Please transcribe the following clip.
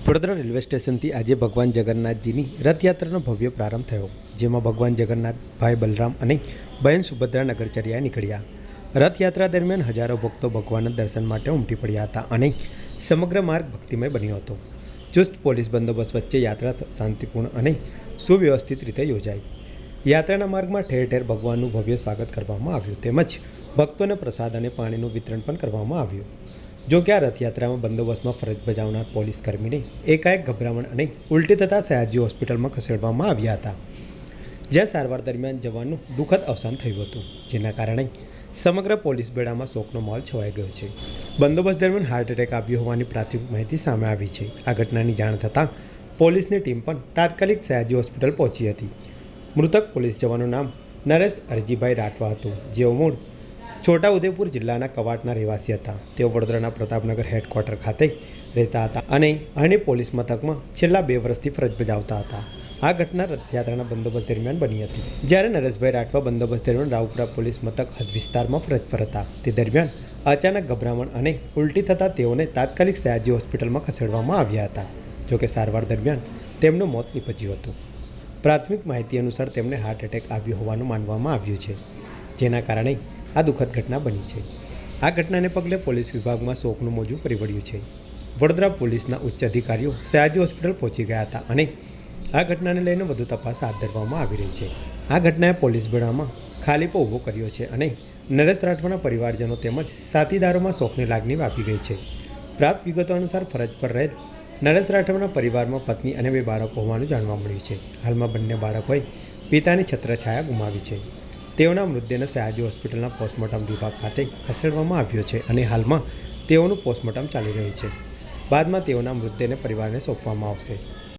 Vadodara railway સ્ટેશનથી આજે ભગવાન જગન્નાથજીની રથયાત્રાનો ભવ્ય પ્રારંભ થયો, જેમાં ભગવાન જગન્નાથ, ભાઈ બલરામ અને બહેન સુભદ્રા નગરચર્યાએ નીકળ્યા. રથયાત્રા દરમિયાન હજારો ભક્તો ભગવાનના દર્શન માટે ઉમટી પડ્યા હતા અને સમગ્ર માર્ગ ભક્તિમય બન્યો હતો. ચુસ્ત પોલીસ બંદોબસ્ત વચ્ચે યાત્રા શાંતિપૂર્ણ અને સુવ્યવસ્થિત રીતે યોજાઈ. યાત્રાના માર્ગમાં ઠેર ઠેર ભગવાનનું ભવ્ય સ્વાગત કરવામાં આવ્યું, તેમજ ભક્તોને પ્રસાદ અને પાણીનું વિતરણ પણ કરવામાં આવ્યું. જો કે આ રથયાત્રામાં બંદોબસ્તમાં ફરજ બજાવનાર પોલીસ કર્મીને એકાએક ગભરામણ અને ઉલટી થતાં સયાજી હોસ્પિટલમાં ખસેડવામાં આવ્યા હતા, જ્યાં સારવાર દરમિયાન જવાનનું દુઃખદ અવસાન થયું હતું, જેના કારણે સમગ્ર પોલીસ બેડામાં શોકનો માહોલ છવાઈ ગયો છે. બંદોબસ્ત દરમિયાન હાર્ટ એટેક આવ્યો હોવાની પ્રાથમિક માહિતી સામે આવી છે. આ ઘટનાની જાણ થતાં પોલીસની ટીમ પણ તાત્કાલિક સયાજી હોસ્પિટલ પહોંચી હતી. મૃતક પોલીસ જવાનનું નામ નરેશ અરજીભાઈ રાઠવા હતું, જેઓ મૂળ છોટાઉદેપુર જિલ્લાના કવાંટના રહેવાસી હતા. તેઓ વડોદરાના પ્રતાપનગર હેડક્વાર્ટર ખાતે રહેતા હતા અને અણી પોલીસ મથકમાં છેલ્લા 2 વર્ષથી ફરજ બજાવતા હતા. આ ઘટના રથયાત્રાના બંદોબસ્ત દરમિયાન બની હતી, જ્યારે નરેશભાઈ રાઠવા બંદોબસ્ત દરમિયાન રાવપુરા પોલીસ મથક હદ વિસ્તારમાં ફરજ પર હતા. તે દરમિયાન અચાનક ગભરામણ અને ઉલટી થતાં તેઓને તાત્કાલિક સયાજી હોસ્પિટલમાં ખસેડવામાં આવ્યા હતા. જોકે સારવાર દરમિયાન તેમનું મોત નીપજ્યું હતું. પ્રાથમિક માહિતી અનુસાર તેમને હાર્ટ એટેક આવ્યો હોવાનું માનવામાં આવ્યું છે, જેના કારણે આ દુઃખદ ઘટના બની છે. આ ઘટનાને પગલે પોલીસ વિભાગમાં શોકનું મોજું ફરી વળ્યું છે. વડોદરા પોલીસના ઉચ્ચ અધિકારીઓ સયાજી હોસ્પિટલ પહોંચી ગયા હતા અને આ ઘટનાને લઈને વધુ તપાસ હાથ ધરવામાં આવી રહી છે. આ ઘટનાએ પોલીસ બેડામાં ખાલીપો ઊભો કર્યો છે અને નરેશ રાઠવાના પરિવારજનો તેમજ સાથીદારોમાં શોકની લાગણી વ્યાપી ગઈ છે. પ્રાપ્ત વિગતો અનુસાર ફરજ પર રહેલ નરેશ રાઠવાના પરિવારમાં પત્ની અને 2 બાળકો હોવાનું જાણવા મળ્યું છે. હાલમાં બંને બાળકોએ પિતાની છત્રછાયા ગુમાવી છે. તેઓના મૃતદેહને સયાજી હોસ્પિટલના પોસ્ટમોર્ટમ વિભાગ ખાતે ખસેડવામાં આવ્યો છે અને હાલમાં તેઓનું પોસ્ટમોર્ટમ ચાલી રહ્યું છે. બાદમાં તેઓના મૃતદેહને પરિવારને સોંપવામાં આવશે.